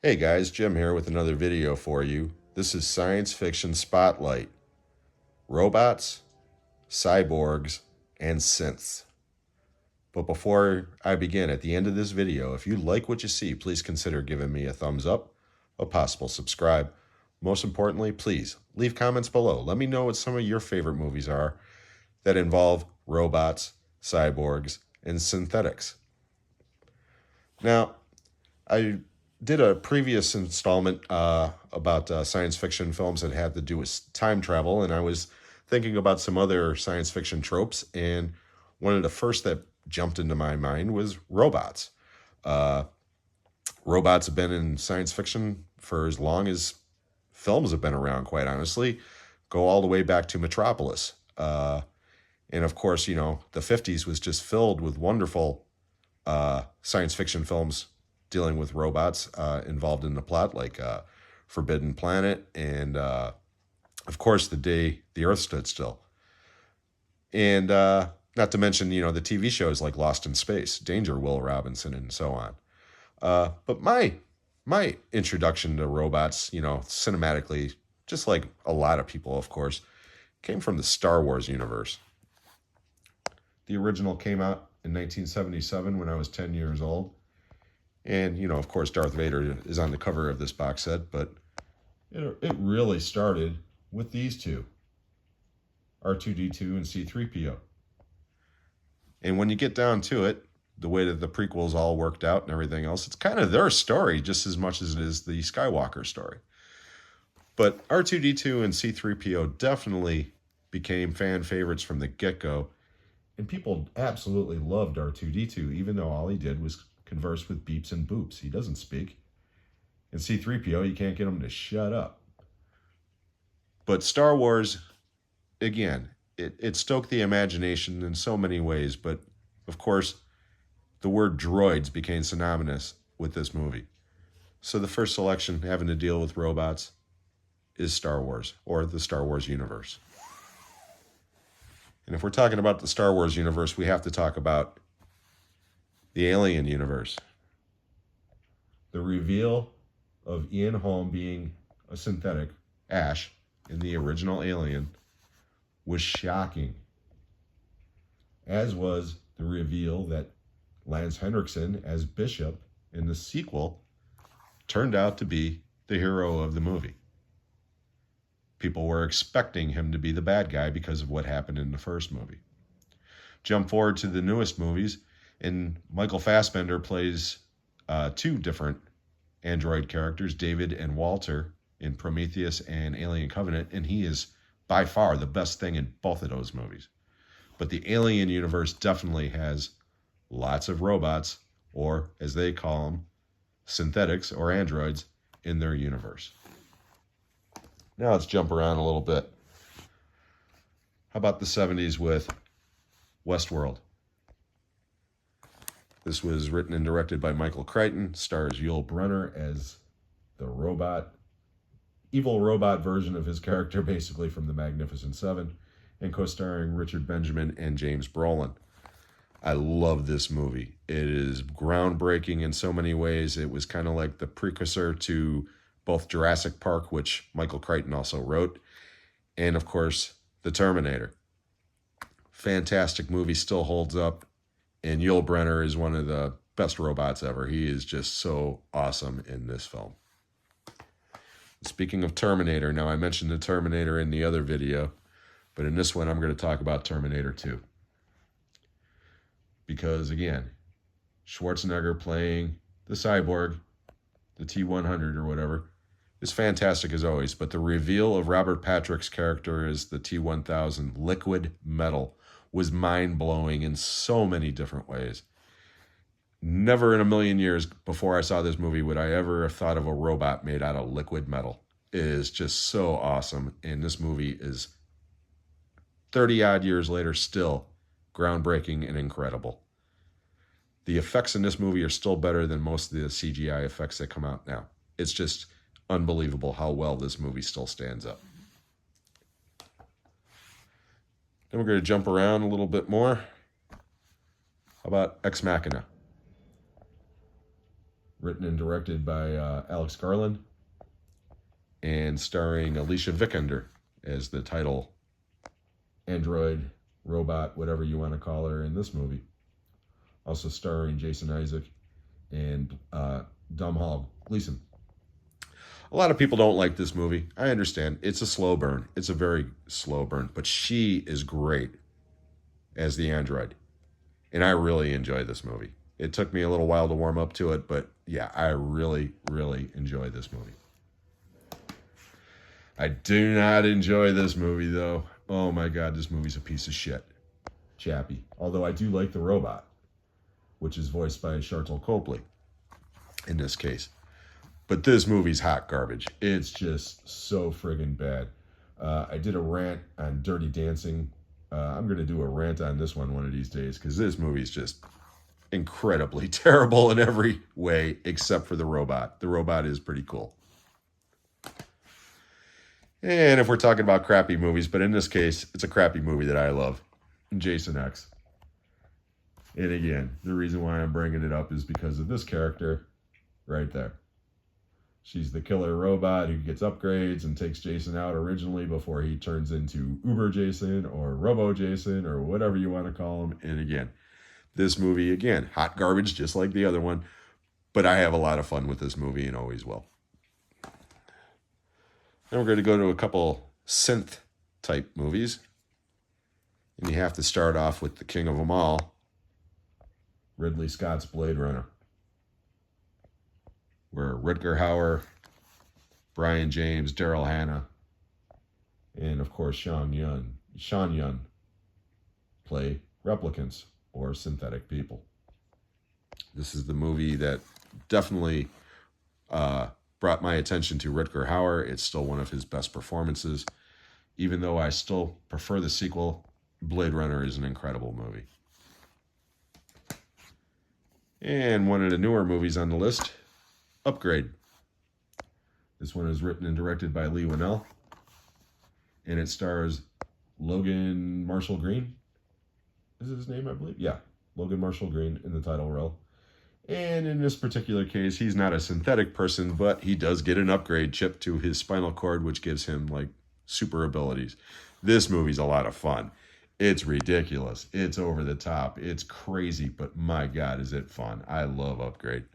Hey guys, Jim here with another video for you. This is Science Fiction Spotlight. Robots, cyborgs, and synths. But before I begin, at the end of this video, if you like what you see, please consider giving me a thumbs up, a possible subscribe. Most importantly, please leave comments below. Let me know what some of your favorite movies are that involve robots, cyborgs, and synthetics. Now, I did a previous installment about science fiction films that had to do with time travel, and I was thinking about some other science fiction tropes, and one of the first that jumped into my mind was robots. Uh, Robots have been in science fiction for as long as films have been around, quite honestly. Go all the way back to Metropolis. And of course, the 50s was just filled with wonderful science fiction films dealing with robots involved in the plot, like Forbidden Planet and, of course, The Day the Earth Stood Still. And not to mention, the TV shows like Lost in Space, Danger, Will Robinson, and so on. But my introduction to robots, cinematically, just like a lot of people, of course, came from the Star Wars universe. The original came out in 1977 when I was 10 years old. And, of course, Darth Vader is on the cover of this box set, but it really started with these two, R2-D2 and C-3PO. And when you get down to it, the way that the prequels all worked out and everything else, it's kind of their story just as much as it is the Skywalker story. But R2-D2 and C-3PO definitely became fan favorites from the get-go, and people absolutely loved R2-D2, even though all he did was converse with beeps and boops. He doesn't speak. And C-3PO, you can't get him to shut up. But Star Wars, again, it stoked the imagination in so many ways, but of course, the word droids became synonymous with this movie. So the first selection having to deal with robots is Star Wars, or the Star Wars universe. And if we're talking about the Star Wars universe, we have to talk about the Alien universe. The reveal of Ian Holm being a synthetic, Ash, in the original Alien, was shocking. As was the reveal that Lance Henriksen as Bishop in the sequel turned out to be the hero of the movie. People were expecting him to be the bad guy because of what happened in the first movie. Jump forward to the newest movies, and Michael Fassbender plays two different android characters, David and Walter, in Prometheus and Alien Covenant, and he is by far the best thing in both of those movies. But the Alien universe definitely has lots of robots, or as they call them, synthetics or androids, in their universe. Now let's jump around a little bit. How about the 70s with Westworld? This was written and directed by Michael Crichton, stars Yul Brynner as the evil robot version of his character, basically from The Magnificent Seven, and co-starring Richard Benjamin and James Brolin. I love this movie. It is groundbreaking in so many ways. It was kind of like the precursor to both Jurassic Park, which Michael Crichton also wrote, and of course, The Terminator. Fantastic movie, still holds up, and Yul Brynner is one of the best robots ever. He is just so awesome in this film. Speaking of Terminator, now I mentioned the Terminator in the other video, but in this one I'm going to talk about Terminator 2. Because again, Schwarzenegger playing the cyborg, the T-100 or whatever, is fantastic as always, but the reveal of Robert Patrick's character as the T-1000 liquid metal was mind-blowing in so many different ways. Never in a million years before I saw this movie would I ever have thought of a robot made out of liquid metal. It is just so awesome, and this movie is 30-odd years later still groundbreaking and incredible. The effects in this movie are still better than most of the CGI effects that come out now. It's just unbelievable how well this movie still stands up. Then we're going to jump around a little bit more. How about Ex Machina? written and directed by Alex Garland, and starring Alicia Vikander as the title android, robot, whatever you want to call her in this movie. Also starring Jason Isaac and Domhnall Gleeson. A lot of people don't like this movie. I understand. It's a slow burn. It's a very slow burn. But she is great as the android. And I really enjoy this movie. It took me a little while to warm up to it, but yeah, I really, really enjoy this movie. I do not enjoy this movie, though. Oh my God, this movie's a piece of shit. Chappie. Although I do like the robot, which is voiced by Sharlto Copley in this case. But this movie's hot garbage. It's just so friggin' bad. I did a rant on Dirty Dancing. I'm going to do a rant on this one of these days because this movie's just incredibly terrible in every way except for the robot. The robot is pretty cool. And if we're talking about crappy movies, but in this case, it's a crappy movie that I love, Jason X. And again, the reason why I'm bringing it up is because of this character right there. She's the killer robot who gets upgrades and takes Jason out originally before he turns into Uber Jason or Robo Jason or whatever you want to call him. And again, this movie, again, hot garbage just like the other one. But I have a lot of fun with this movie and always will. Then we're going to go to a couple synth type movies. And you have to start off with the king of them all, Ridley Scott's Blade Runner, where Rutger Hauer, Brian James, Daryl Hannah, and of course Sean Yun play replicants or synthetic people. This is the movie that definitely brought my attention to Rutger Hauer. It's still one of his best performances. Even though I still prefer the sequel, Blade Runner is an incredible movie. And one of the newer movies on the list, Upgrade. This one is written and directed by Leigh Whannell. And it stars Logan Marshall Green. Is it his name, I believe? Yeah, Logan Marshall Green in the title role. And in this particular case, he's not a synthetic person, but he does get an upgrade chip to his spinal cord, which gives him, like, super abilities. This movie's a lot of fun. It's ridiculous. It's over the top. It's crazy, but my God, is it fun. I love Upgrade.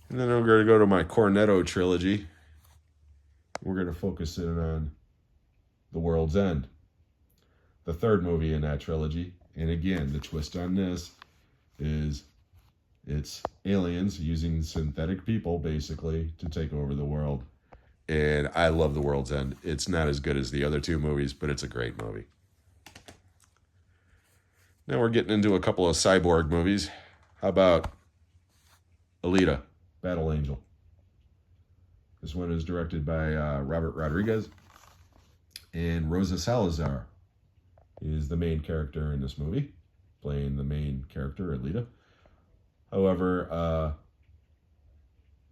And then I'm going to go to my Cornetto Trilogy. We're going to focus in on The World's End, the third movie in that trilogy. And again, the twist on this is it's aliens using synthetic people, basically, to take over the world. And I love The World's End. It's not as good as the other two movies, but it's a great movie. Now we're getting into a couple of cyborg movies. How about Alita, Battle Angel? This one is directed by Robert Rodriguez. And Rosa Salazar is the main character in this movie, playing the main character, Alita. However,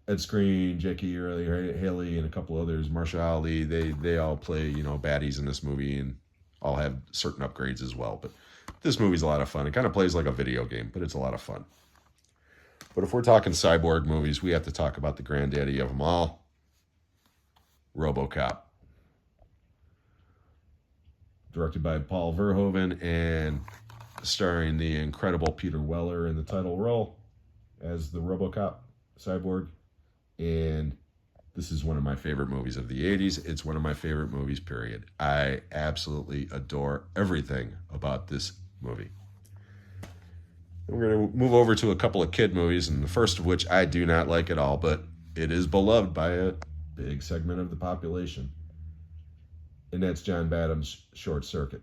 Ed Skrein, Jackie Earle Haley, and a couple others, Marsha Ali, they all play, baddies in this movie and all have certain upgrades as well. But this movie's a lot of fun. It kind of plays like a video game, but it's a lot of fun. But if we're talking cyborg movies, we have to talk about the granddaddy of them all, RoboCop. Directed by Paul Verhoeven and starring the incredible Peter Weller in the title role as the RoboCop cyborg. And this is one of my favorite movies of the 80s. It's one of my favorite movies, period. I absolutely adore everything about this movie. And we're going to move over to a couple of kid movies, and the first of which I do not like at all, but it is beloved by a big segment of the population. And that's John Badham's Short Circuit.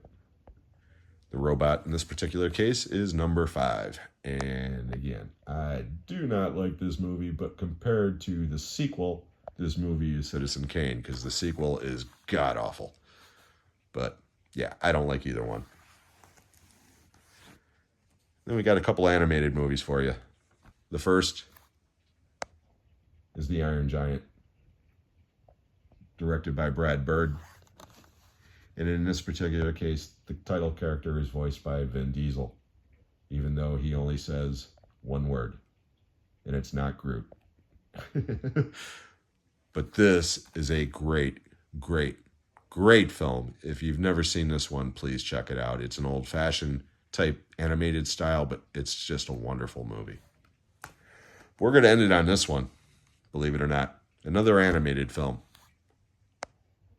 The robot in this particular case is number 5. And again, I do not like this movie, but compared to the sequel, this movie is Citizen Kane, because the sequel is god-awful. But yeah, I don't like either one. Then we got a couple animated movies for you. The first is The Iron Giant, directed by Brad Bird. And in this particular case, the title character is voiced by Vin Diesel, even though he only says One word. And it's not Groot. But this is a great, great, great film. If you've never seen this one, please check it out. It's an old-fashioned type animated style, but it's just a wonderful movie. We're going to end it on this one, believe it or not. Another animated film,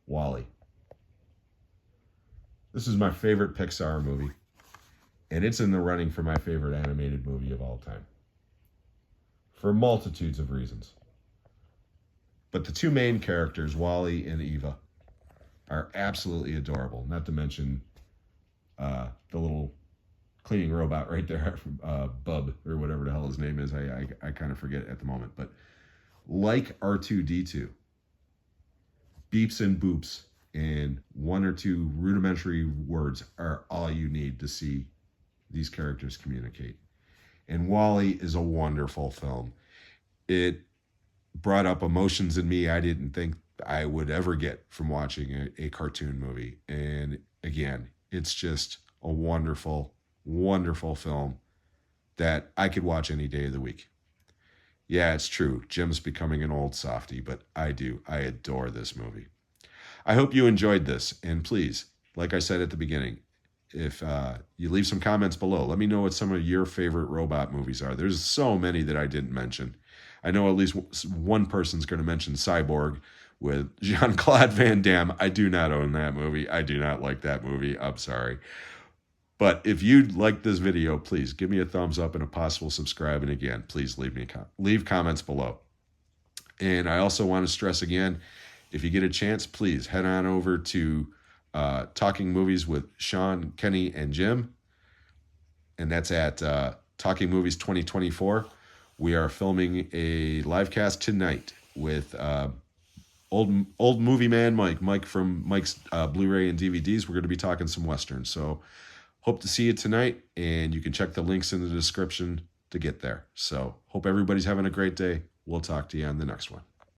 WallE. This is my favorite Pixar movie, and it's in the running for my favorite animated movie of all time, for multitudes of reasons. But the two main characters, WallE and Eva, are absolutely adorable. Not to mention the little cleaning robot right there, Bub, or whatever the hell his name is. I kind of forget at the moment. But like R2-D2, beeps and boops and one or two rudimentary words are all you need to see these characters communicate. And WallE is a wonderful film. It brought up emotions in me I didn't think I would ever get from watching a cartoon movie. And again, it's just a wonderful, wonderful film that I could watch any day of the week. Yeah, it's true. Jim's becoming an old softy, but I adore this movie. I hope you enjoyed this. And please, like I said at the beginning, if you leave some comments below, let me know what some of your favorite robot movies are. There's so many that I didn't mention. I know at least one person's going to mention Cyborg with Jean-Claude Van Damme. I do not own that movie. I do not like that movie. I'm sorry. But if you like this video, please give me a thumbs up and a possible subscribe. And again, please leave comments below. And I also want to stress again, if you get a chance, please head on over to Talking Movies with Sean, Kenny, and Jim. And that's at Talking Movies 2024. We are filming a live cast tonight with old movie man Mike from Mike's Blu-ray and DVDs. We're going to be talking some Westerns. So hope to see you tonight, and you can check the links in the description to get there. So hope everybody's having a great day. We'll talk to you on the next one.